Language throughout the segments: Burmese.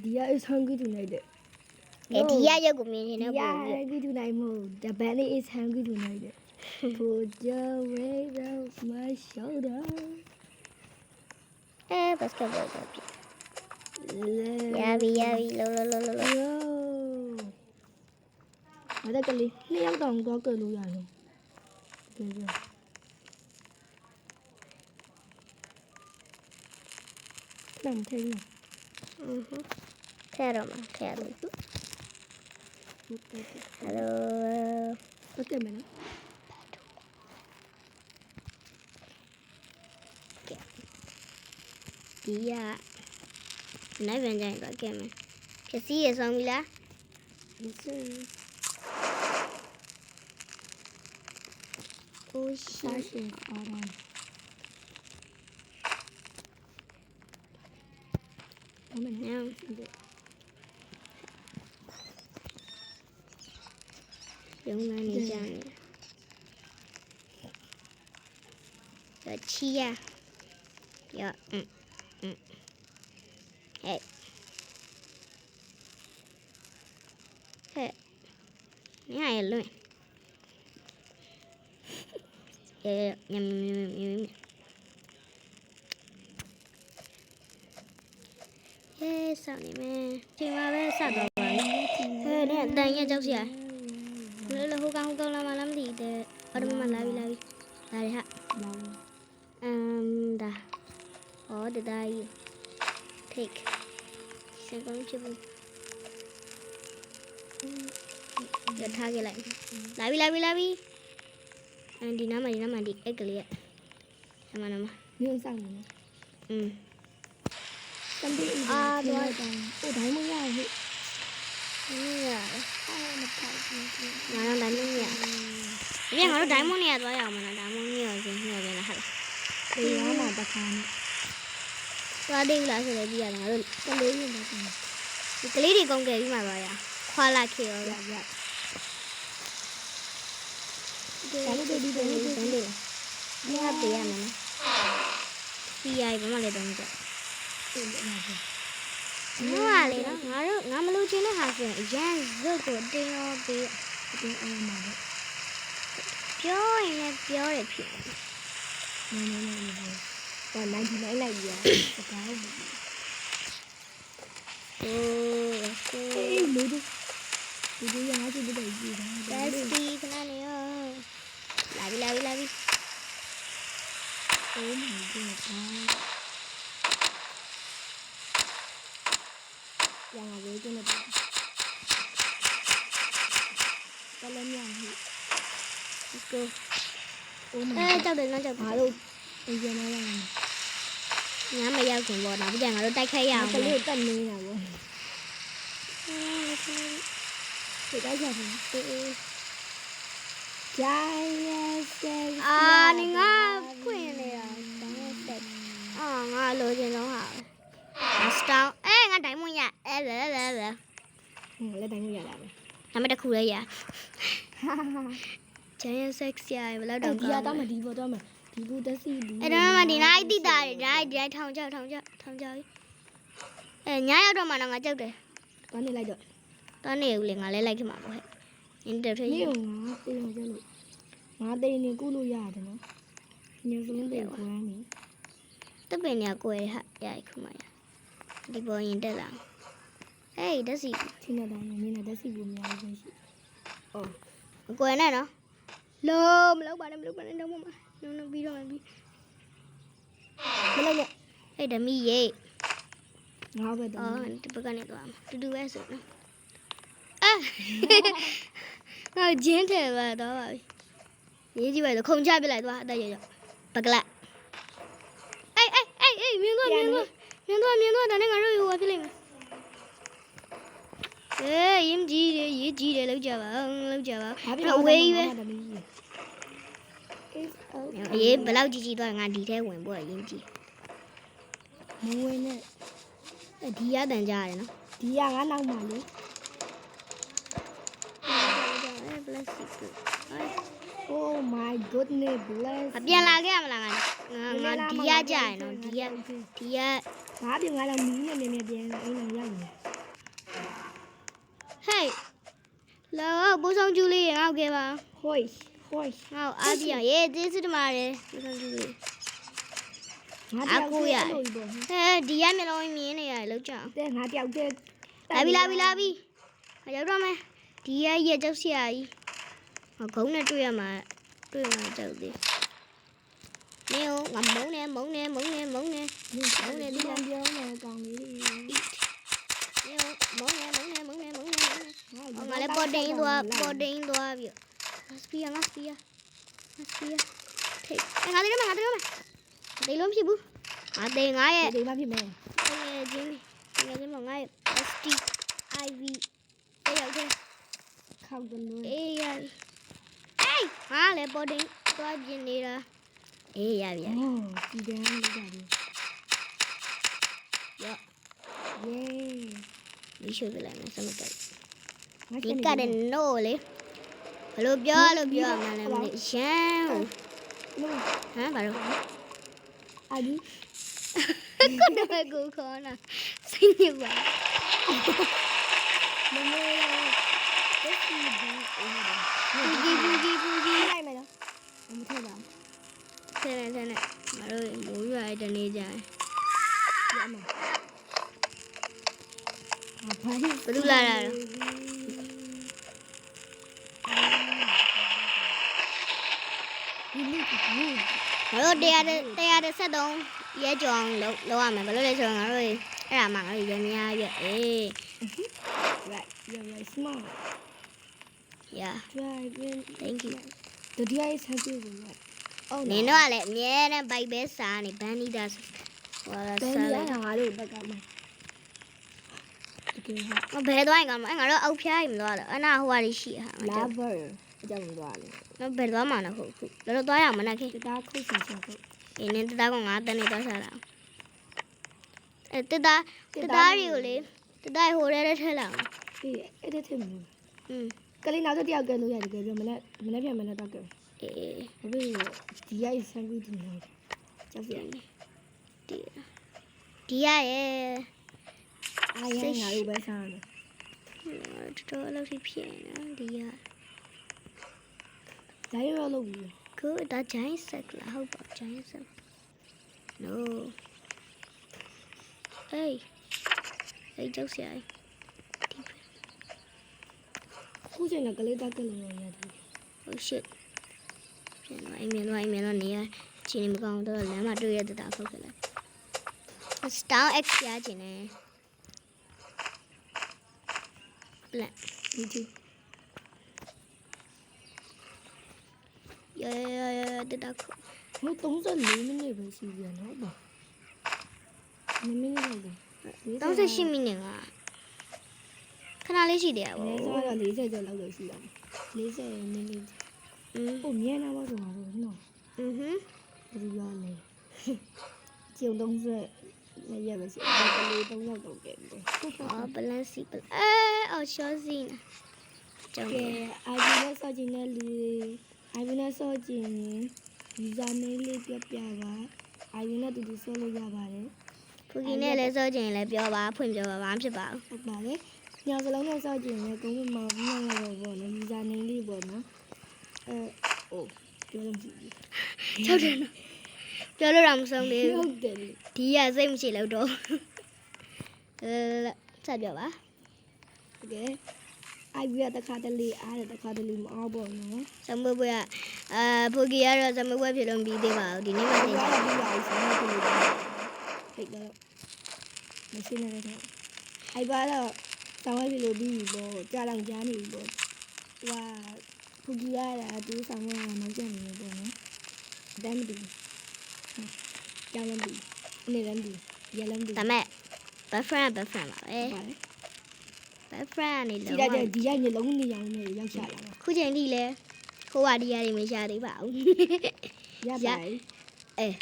Dia is hungry tonight. Dia yo cũng miền thì nó Dia buồn. hungry tonight more. The belly is hungry tonight. Put your weight on my shoulder. Basketball. Yavi, lo. Yo. Ở đây cái gì? Nếu còn có cơ luôn rồi. Được rồi. Nằm thêm nào. Theo rồi. Hello. Ok mày đó. Dia. Nãy bên đây có cái mà. Cái gì vậy xong là? Ôi Sao sẽ ở đây? Có mình nào. Dùng này đi chăng. Rồi chia. Dạ. Hey. Hey. Này luôn. Nhầm. Sao này mẹ. Chị mà bé sao đó vậy? Thế này đây nha cháu chị ạ. Nếu là hô cao lắm thì ở đây mà lại. Đây hả? Đâu. Da. Ở đây. Take. Xem con chưa vui. Gật tha cái lại. Lại. Đi nắm mà đi cái kia. Nama. Nhưng sao rồi? Tâm đi. Rồi. Ủa thấy mới ra vậy. Mà nó đánh muốn nhẹ. Biết nó đánh muốn nhẹ rồi mà nó đánh muốn nhiều rồi là hả? Đi nó là đặc hàng. Và đi lại rồi bây giờ là luôn. Con lý như thế này. Cái lý thì con kể mà rồi à? Khoa là kiểu. Dạ. đi. Đi hấp tí ăn này. Đi ai cũng mà lấy đồng chợ. Nó là lấy đó, nó mà lưu trên nó hạt rồi, giang rơi của đi nó bị.ပြောđể phiền. Này. Còn đang thì nãy là gì ạ? Ê, mới đi. Đi ra chứ đây gì đó. Bestie, cái này nữa. Lại đi. Oh my god. Jangan boleh tu nak. Kalau ni yang ni. Let's go. Oh my Ê, god. cháu đừng nói chào. Hello. Bây giờ nó là. Nhá mày giao cuốn bò nào bây giờ nó tay khay vào. Cái liều tận này nào rồi. Thì cái gì vậy? Này ngã quên này à. Ngã lôi trên nó hả? Strong. Ê, ngã đánh mua nhà. Ê, lỡ. Lấy đánh người làm. Mày đã khu đây à? Chơi sexy ai mà lao động. Đi ra tao mà đi vô tao mà. Đi vô tao xí đi. Ê, đó mà đi này đi ta đi thông chơi. Ê, nhá đâu mà nó ngã chơi kìa. Con này lại được. Con này liền ngã lấy cái mặt của hết. Nhìn đều thấy. Nhiều ngã tên là chơi lụi. Ngã tên này cú lùi dài rồi nó. Nhiều vấn đề của anh ấy. Tất bên nhà cô ấy hả? Dạ, không phải. Đi vô nhìn đây là. Ê, đó gì? Thì là đó, nhìn là đó gì buồn nhau rồi. Cô ấy này nó. Lơm, lúc bạn em đâu mà. Nó video mà đi. Bên đây nè. Ê, đã mi vậy. Ngáo về đó. Tôi cái này tôi đưa về sự nữa. Chiến thể vào đó rồi. Như vậy là không trai bên lại tôi đây rồi. Bật lại. Ê, miếng thôi, đàn em ngồi rồi qua phía này. Ê, im gì để lâu chờ vào. Nó quay về. Ê, bà lâu chị tôi ngàn đi theo quần bữa im gì. Mua nè. Đi á đàn già đấy nó. Đi á ngã nào mà đi. Oh my goodness, bless. Biar lagi apa lagi? Dia aja, no dia ဘာပြင်ငါတော့မီးနဲ့မြဲပြန်အိမ်အောင်ရောက်နေ ဟေးလောပိုးဆောင်ကျူလေးငေါ့ခဲ့ပါ ဟိုးဟိုး ငါ့အားပြရေကျေးဇူးတင်ပါတယ်ပိုးဆောင်ကျူလေး ငါတယောက်တည်းအဲ့လိုပေါ့ ဟဲဒီရမျက်လုံးမြင်နေရတယ်လောက်ကြအောင် တဲ့ငါတယောက်တည်း လာပြီရောက်တော့မယ်ဒီရကြောက်စရာကြီးဂုံးနဲ့တွေ့ရမှာကြောက်သေးနေငါမုန်းနေဒီလား ပြောနေကောင်းလေး နေမုန်းနေငါလည်းပေါ်တင်းသွားပြီစပီယာထိတ်ငါတေးတော့မယ်တေးလုံးဖြစ်ဘူးငါတေးငါရဲ့ ဒီမှာဖြစ်မယ် ငယ်ချင်းမငါရဲ့ ST IV ရောက်တယ် ခောက်တယ်လို့ အေးရပြီငါလည်းပေါ်တင်းသွားပြင်းနေတာအေးရပြီ အော်ဒီတန်းလေးကြပြီ ရော့ ယေ ဒီရှိုးပြလိုက်မယ်စမကတ် ငါ ဒီကတဲ့နိုးလေဘလို့ပြောရမှာလဲမသိရမ်းဟ လို့ မ်ဘာလို့ အာဒီ ကိုခေါ်နာစိတ်ညစ်ပါ မမေတက်စီဒီ ပူကြီး လိုက်မယ်နော်မထက်ပါ ဆဲနေမတို့မိုးရွာတဲ့တနေ့ကျရင် ရမှာဘာလို့ ဘလူလာတာဒီလိုကဘူး ငါတို့113ရဲကြောင်လောက်ရမယ်ဘလို့လဲဆိုတော့ငါတို့အဲ့ဒါမှငါတို့ရများရဲ့အေး right you're smart yeah driving thank you the DI is happy with that oh နင်တို့ကလည်းအမြဲတမ်းဘိုက်ပဲစားနေဘန်နီဒါဟော ဘယ် စား နေ လဲ ရငါတို့ဘက်ကမှာတကယ်ဟာ ဘယ်သွားရင်ကောင်းမလဲငါတို့အောက်ဖျားရင်မသွားတော့အနာဟိုဟာရှိဟာ lover အကြောင်းသွားလေ နော်ဘယ်သွားမှာလဲဟုတ်ခုတို့သွားရအောင်မနက်ခေ တသားခုတ်စီချက်တော့ အင်းတသားကငါတန်းနေသွားစားတာအဲတသားတွေကိုလေတသားဟိုထဲထည့်လာအောင် အေးအဲ့ဒါထင်ဘူး က ကလေးနောက်တစ်ယောက်ကဲလို့ရတယ်ကြပြောမနေ့ပြန်မနေ့တော့ကဲ အေး ဘာဖြစ်လို့ဒီရိုက်ဆန်ပြီးဒီနေ့ကြောက်ရ ဒီရရဲ့ အားရငါတို့ပဲစားတယ် တော်လို့ဖြစ်နေဒီရ ဒါရောလို့ဘူး ကိုဒါဂျိုင်းဆက်လာဟုတ်ပါဂျိုင်းဆက် no အေးကြောက်စရာ ခုချိန်ကကလေးတော့ကဲလို့ရတယ် oh shit ပြန်လာအိမ်မြန်တော့နေရချင်းနေမကောင်းတော့လမ်းမှာတွေ့ရတဲ့တာဖောက်ခဲ့လိုက် Star X ရခြင်းနဲ့ plan ဒီတီ ရတဲ့တာခေါ် ဟို34မိနစ်ပဲရှိပြန်တော့ပါ2မိနစ်လောက်ပဲ 38မိနစ်ကခဏလေးရှိတယ် အဲ ဗော ဆိုတော့40ကျော်လောက်လို့ရှိအောင်40မိနစ်ဟိုမြန်လာတော့ဆိုတော့နော် ဘယ်လိုလဲကျုံ30လည်းရပါစေကလေး3ယောက်တော့ကဲတယ် အော် balance အော် short scene ကျောင်း ကဲအိုင်ဗီနဲ့စောကျင်တဲ့လူအိုင်ဗီနဲ့စောကျင် user name လေးပြပြပါအိုင်ဗီနဲ့တူတူစောလို့ရပါတယ် ဖူကီနဲ့လည်းစောကျင်လည်းပြောပါဖွင့်ပြောပါဘာမှဖြစ်ပါဘူး ဟုတ်ပါတယ်ညစလုံးနဲ့စောကျင်လည်းကုန်းမမမတော့ဘောနော် user name လေးပေါ့နော်အိုးပြောလို့ကြည့် ကြောက်တယ်နော်ပြောလို့တော့မဆုံးသေး ဟု ဘူး တ်တယ် ဒီရစိတ်မရှိလို့တော့ဆက်ပြောပါ တကယ်အိုင်ဗီကတခါတလေအားတယ်တခါတလေမအားပေါ့နော် စမဘွေကဖူကီကတော့စမဘွေဖြစ်လို့ပြီးသေးပါဘူးဒီနေ့မှ ဒီ သင် က ကြ ဒီရိုက်ဆောင်လို့ဖိတ်တော့မရှိနေတယ်အိုင်ဘာတော့ဆောင်းဝဲပြီလို့ပြီးပြီပေါ့ကြာလောင်ကြားနေပြီပေါ့ဟိုဖူကြီးရတာသူဆောင်းဝဲကနောက်ကျနေတယ်ပေါ့နော်အတမ်းမတူကြောင်လမ်းပြီအနေလမ်းပြီရလမ်းပြီ ဒါမဲ့ best friend ပါပဲ ပါတယ် best friend နေ ဒီ လို့ လိုက်ဒီရိုက်နေလုံးနေအောင်နေရောက်ချလာတာ ခုချိန်ထိလဲခိုးဝဒီရတွေမရသေးပါဘူး ရပါ အေး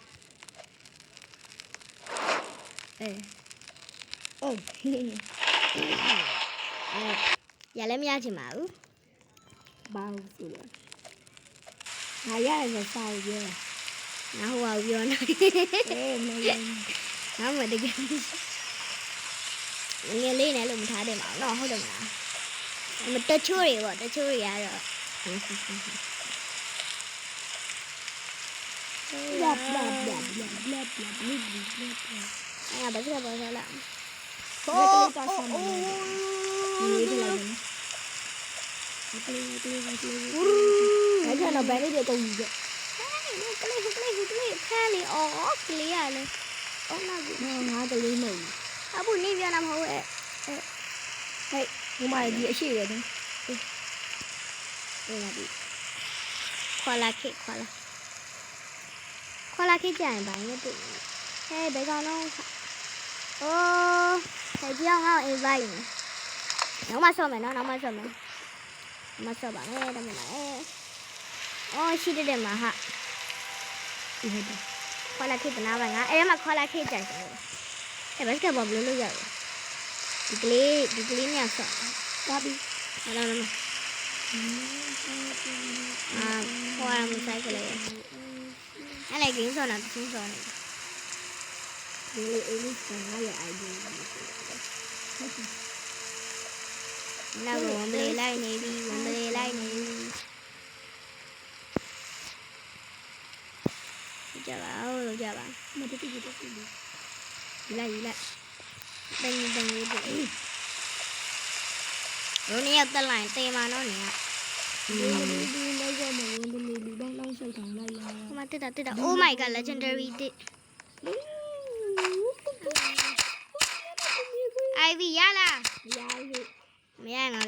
အိုး ရလည်းမရချင်ပါဘူး ဘာလို့ဆိုလဲငါရရစောက်ရဲ ငါဟိုကပြောနေ အေးမင်း နောက်မှတကယ်ငယ်လေးနဲ့လို့မထားတယ်မအောင်တော့ဟုတ်တယ်မလားမတချို့တွေပေါ့တချို့တွေကတော့ Lap lap lap lap lap lap lap lap. အဲ့ဒါဘာဖြစ်ပေါ်လာ Ini dia lagi. Đấy là nó bé đấy được gì vậy? ဟဲ့ဖဲလေအော်ကလေးရလေအော်လာပြီ Nó từ đi mày. အခုနေပြန်လာမဟုတ်ရဲ့ Hey, nhưng mà gì ở đây đấy? အေးလာပြီခေါ်လာခေကြရင်ဘာနဲ့တွေ့ဟဲ့ဘယ်ကောင်တော့အိုးဟဲ့ကြောင်ငါ့ကို invite နေနောက်မှဆော့မယ်နော်နောက်မှဆော့မယ်မဆော့ပါနဲ့တမန်နဲ့အော်ရှိတဲ့မှာဟာ Gì hết rồi? ခေါ်လာခေတနာပါငါအဲ့မှာခေါ်လာခေကြတယ်အဲ့ဘတ်စကတ်ဘောဘယ်လိုလုပ်ရလဲဒီကလေးညဆော့ Qua đi. မလားခေါ်ရမဆိုင်ကလေးအဲ့လေကင်းဆော့တာသူဆော့နေ Ini ini setengah ya aja. နောက်ဝန်ပလေးလိုက်နေပြီဝန်ပလေးလိုက်နေပြီကြပါဦးကြပါ Mà tôi cái gì? ဒီလိုက်တန်းလေးတို့ရိုးနေရောက်တက်လိုက်တေးမာနော်နေက Đi đây ra mà đi đang đang sôi thằng này là. ဟိုမှာတက်တာ Oh my god legendary တစ် Ivy ရလား Ya đi. မရငါ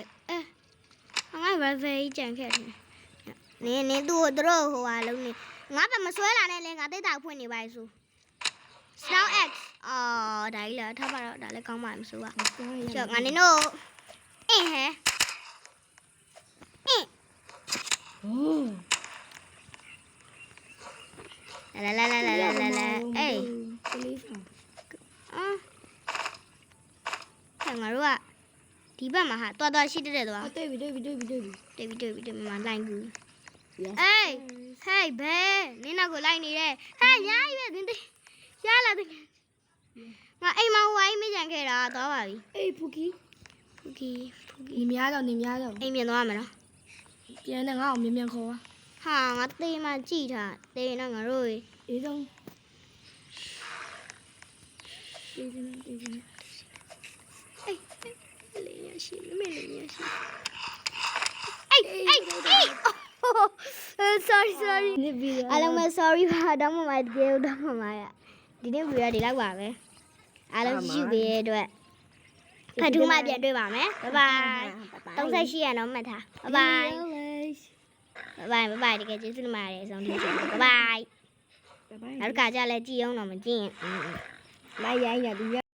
ငါ rival ကြံခဲ့တယ်နင်းသူ့ကိုတို့ဟိုဟာလုံးနေငါပဲမဆွဲလာနဲ့လေငါတိတ်တာဖွင့်နေပါလေဆို Snow X အော်ဒါကြီးလားထားပါတော့ဒါလည်းကောင်းပါမဆိုပါကျော်ငါနင်တို့ဟဲ့ Oh. လာအေး Cái lý sao? ငါတို့ကဒီဘက်မှာဟာတော်ရှိတဲ့တော့ Đây vì. တွေ့မလိုက်ဘူး Yes. အေးဟဲ့ဘယ်နင်းနောက်ကိုလိုက်နေတယ်ဟဲ့ညာကြီးပဲတင်းရလာတယ်ငါအိမ်မှာဟိုအိမ်မကြံခဲ့တာသွားပါပြီ Ê Phuki. ဖူကီ Ni mía đâu. အိမ်ပြန်သွားမယ်နော် ပြန်နေငါ့ကိုမြင်မြန်ခေါ်ပါ ဟာငါတေးမှကြည့်ထားတေးနော်ငါတို့ အေးဆုံးအေးဆုံး လေးရရှိမမေလေးရရှိsorry နေပြီးတော့ အားလုံးပဲ sorry ပါတော့မမတကယ်တော့မမရဒီနေ့ဗီဒီယိုဒီလောက်ပါပဲအားလုံးကြည့်ပေးရတဲ့အတွက်ဖတ်ထူးမှပြန်တွေ့ပါမယ်ဘိုင်ဘိုင်38ရအောင်မှတ်ထားဘိုင်ဘိုင်တကယ်ကျေးဇူးတင်ပါတယ်အဆုံးထိဘိုင်ဘိုင်နောက်တစ်ခါကျလဲကြည့်အောင်တော့မကြည့်ရင် လိုက်ရိုင်းရသူ